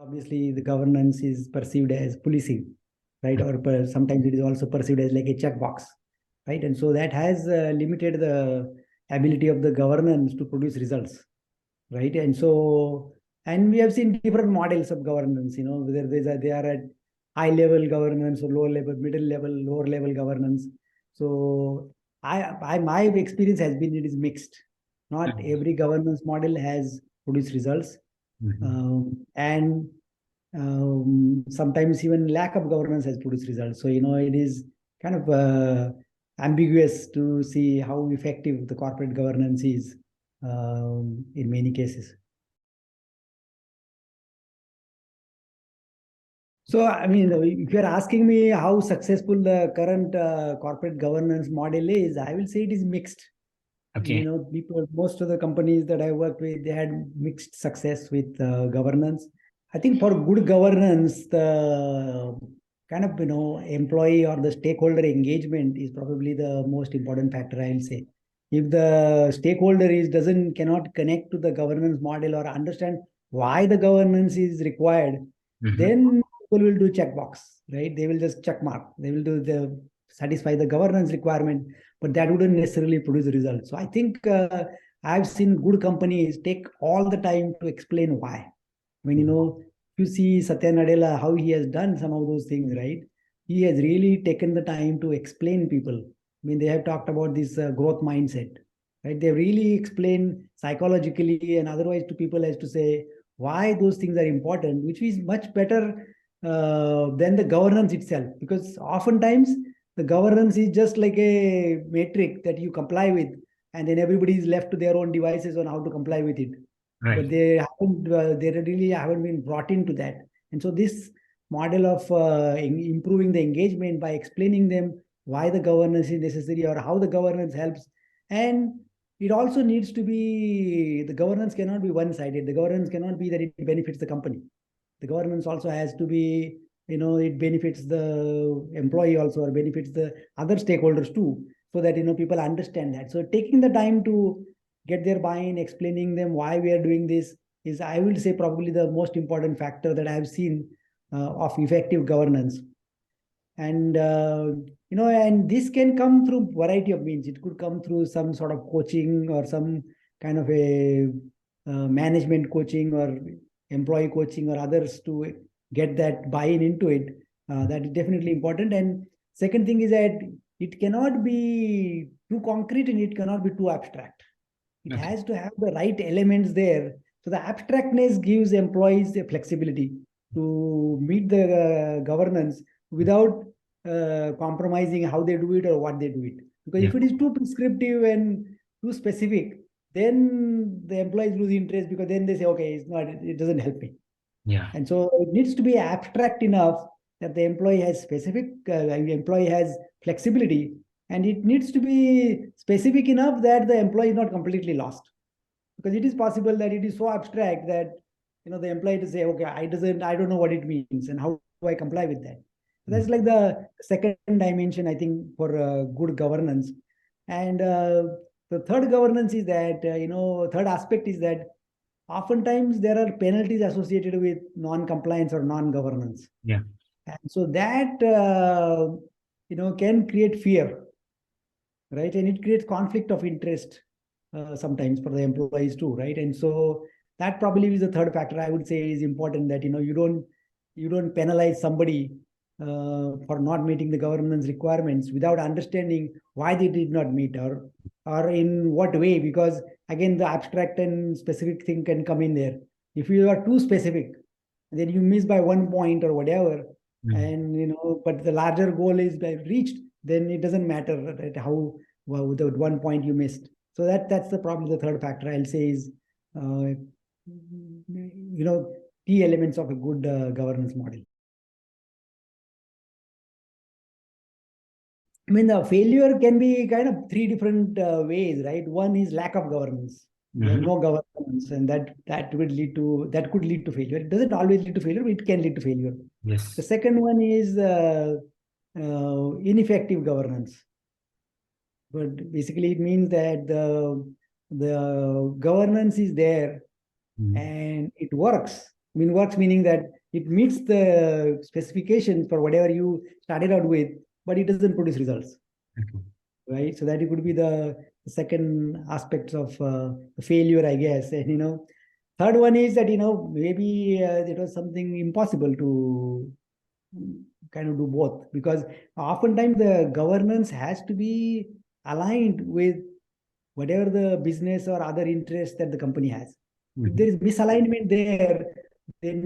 Obviously, the governance is perceived as policing, right? Or sometimes it is also perceived as like a checkbox, right? And so that has limited the ability of the governance to produce results, right? And so, and we have seen different models of governance, whether they are at high level governance or lower level, middle level, lower level governance. So my experience has been it is mixed. Not every governance model has produced results. And sometimes even lack of governance has produced results. So, it is kind of ambiguous to see how effective the corporate governance is in many cases. So, I mean, if you're asking me how successful the current corporate governance model is, I will say it is mixed. Okay. Most of the companies that I worked with, they had mixed success with governance. I think for good governance, the kind of, employee or the stakeholder engagement is probably the most important factor, I'll say. If the stakeholder cannot connect to the governance model or understand why the governance is required, then people will do checkbox, right? They will just check mark. They will satisfy the governance requirement, but that wouldn't necessarily produce a result. So I think I've seen good companies take all the time to explain why. When you see Satya Nadella, how he has done some of those things, right? He has really taken the time to explain people. I mean, they have talked about this growth mindset, right? They really explain psychologically and otherwise to people as to say why those things are important, which is much better than the governance itself. Because oftentimes the governance is just like a matrix that you comply with, and then everybody is left to their own devices on how to comply with it. Right. But they really haven't been brought into that. And so this model of improving the engagement by explaining them why the governance is necessary or how the governance helps. And it also needs to be, the governance cannot be one-sided. The governance cannot be that it benefits the company. The governance also has to be, it benefits the employee also, or benefits the other stakeholders too, so that, people understand that. So taking the time to get their buy-in, explaining them why we are doing this is, I will say, probably the most important factor that I have seen of effective governance. And, and this can come through variety of means. It could come through some sort of coaching or some kind of a management coaching or employee coaching or others to get that buy-in into it. That is definitely important. And second thing is that it cannot be too concrete and it cannot be too abstract. It has to have the right elements there. So the abstractness gives employees a flexibility to meet the governance without compromising how they do it or what they do it. Because if it is too prescriptive and too specific, then the employees lose interest, because then they say, okay, it doesn't help me. Yeah. And so it needs to be abstract enough that the employee has flexibility, and it needs to be specific enough that the employee is not completely lost. Because it is possible that it is so abstract that the employee to say, okay, I don't know what it means, and how do I comply with that? So that's like the second dimension, I think, for good governance. And the third governance is that, third aspect is that oftentimes there are penalties associated with non-compliance or non-governance. Yeah. And so that, can create fear, right? And it creates conflict of interest sometimes for the employees too, right? And so that probably is the third factor I would say is important, that, you don't penalize somebody for not meeting the governance requirements without understanding why they did not meet, or in what way, because again, the abstract and specific thing can come in there. If you are too specific, then you miss by 1 point or whatever, and but the larger goal is reached, then it doesn't matter that how the 1 point you missed. So that's probably the third factor I'll say is key elements of a good governance model. I mean, the failure can be kind of three different ways, right? One is lack of governance. There's no governance, and that could lead to failure. It doesn't always lead to failure, but it can lead to failure. Yes. The second one is ineffective governance. But basically, it means that the governance is there and it works, I mean, works meaning that it meets the specifications for whatever you started out with, but it doesn't produce results. Okay. Right. So that it could be the second aspects of the failure, I guess. And third one is that maybe it was something impossible to kind of do both, because oftentimes the governance has to be aligned with whatever the business or other interests that the company has. If there is misalignment there, then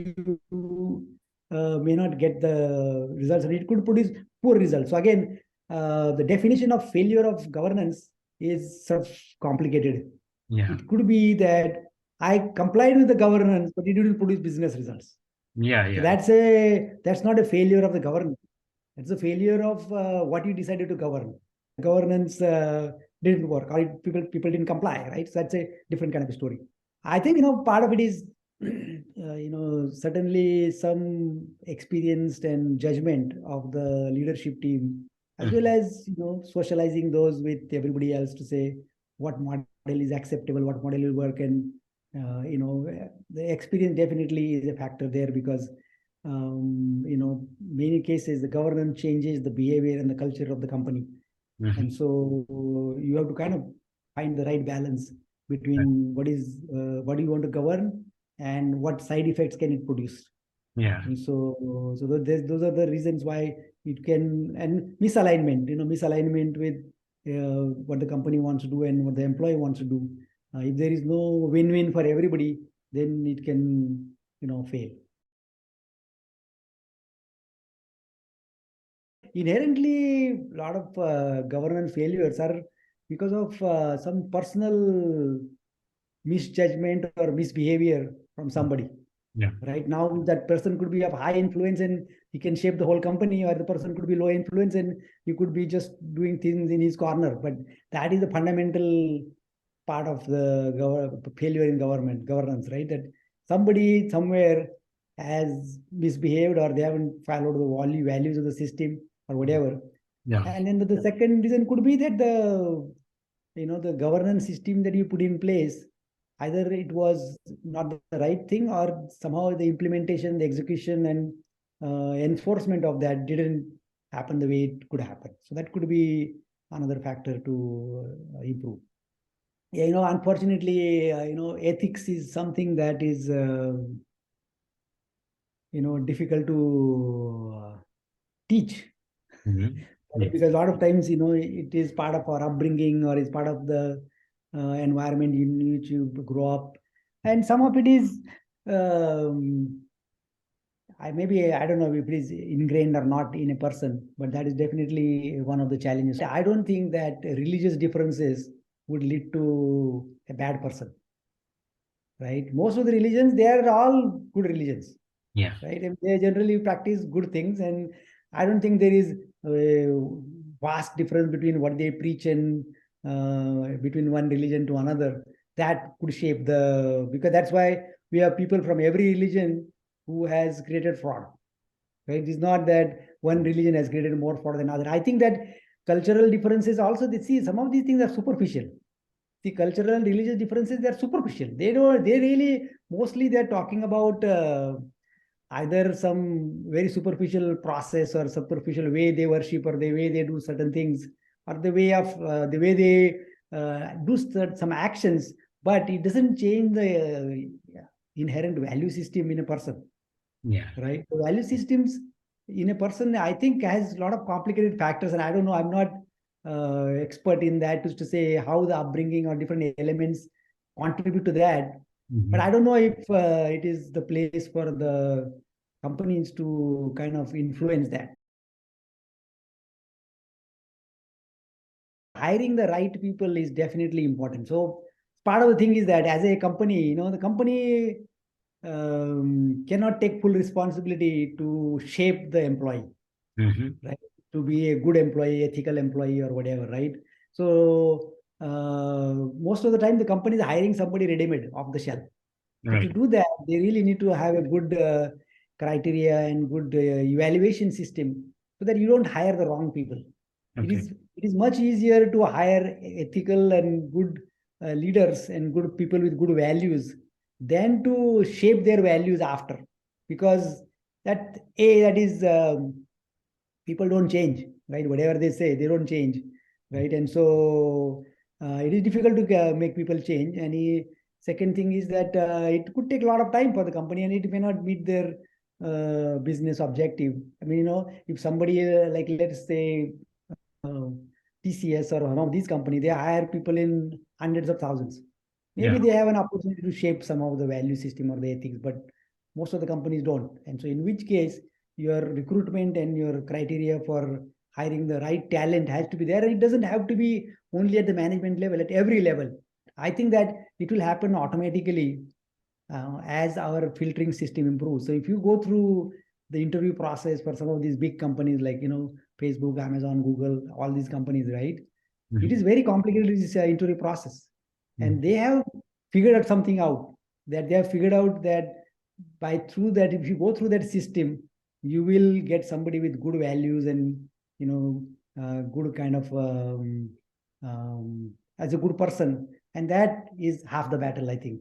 you may not get the results, and it could produce poor results. So again, the definition of failure of governance is sort of complicated. Yeah. It could be that I complied with the governance, but it didn't produce business results. Yeah. So Yeah. that's not a failure of the governance. It's a failure of what you decided to govern. Governance didn't work, or people didn't comply, right? So that's a different kind of story. I think part of it is certainly some experienced and judgment of the leadership team, as well as socializing those with everybody else to say what model is acceptable, what model will work, and the experience definitely is a factor there, because many cases the governance changes the behavior and the culture of the company. And so you have to kind of find the right balance between what do you want to govern and what side effects can it produce. Yeah. And so those are the reasons why it can, and misalignment with what the company wants to do and what the employee wants to do. If there is no win-win for everybody, then it can fail. Inherently, a lot of governance failures are because of some personal misjudgment or misbehavior from somebody. Yeah. Right now, that person could be of high influence and he can shape the whole company, or the person could be low influence and he could be just doing things in his corner. But that is the fundamental part of the failure in governance, right? That somebody somewhere has misbehaved, or they haven't followed the values of the system or whatever. Yeah. And then the second reason could be that the governance system that you put in place, either it was not the right thing, or somehow the implementation, the execution, and enforcement of that didn't happen the way it could happen. So that could be another factor to improve. Yeah, unfortunately, ethics is something that is, difficult to teach. Yes. Because a lot of times, it is part of our upbringing, or is part of the environment in which you grow up. And some of it is, I don't know if it is ingrained or not in a person, but that is definitely one of the challenges. I don't think that religious differences would lead to a bad person, right? Most of the religions, they are all good religions. Yeah. Right? And they generally practice good things, and I don't think there is a vast difference between what they preach and between one religion to another that could shape because that's why we have people from every religion who has created fraud. Right? It's not that one religion has created more fraud than other. I think that cultural differences also, some of these things are superficial. The cultural and religious differences, they're superficial. They really, mostly they're talking about either some very superficial process or superficial way they worship, or the way they do certain things, or the way they do some actions, but it doesn't change the inherent value system in a person. Yeah. Right? The value systems in a person, I think, has a lot of complicated factors, and I don't know, I'm not expert in that to say how the upbringing or different elements contribute to that. But I don't know if it is the place for the companies to kind of influence that. Hiring the right people is definitely important. So part of the thing is that as a company, the company cannot take full responsibility to shape the employee, right? To be a good employee, ethical employee, or whatever, right? So most of the time, the company is hiring somebody ready-made off the shelf. Right. To do that, they really need to have a good criteria and good evaluation system, so that you don't hire the wrong people. Okay. It is much easier to hire ethical and good leaders and good people with good values than to shape their values after, because that is people don't change, right? Whatever they say, they don't change, right? And so it is difficult to make people change. And second thing is that it could take a lot of time for the company, and it may not meet their business objective. I mean, if somebody like, let's say uh, TCS or one of these companies, they hire people in hundreds of thousands. Maybe Yeah. they have an opportunity to shape some of the value system or the ethics, but most of the companies don't. And so in which case your recruitment and your criteria for hiring the right talent has to be there. And it doesn't have to be only at the management level, at every level. I think that it will happen automatically as our filtering system improves. So if you go through the interview process for some of these big companies like, Facebook, Amazon, Google, all these companies, right? It is very complicated, this interview process. And they have figured out something out, that they have figured out that through that, if you go through that system, you will get somebody with good values and, good kind of, as a good person. And that is half the battle, I think.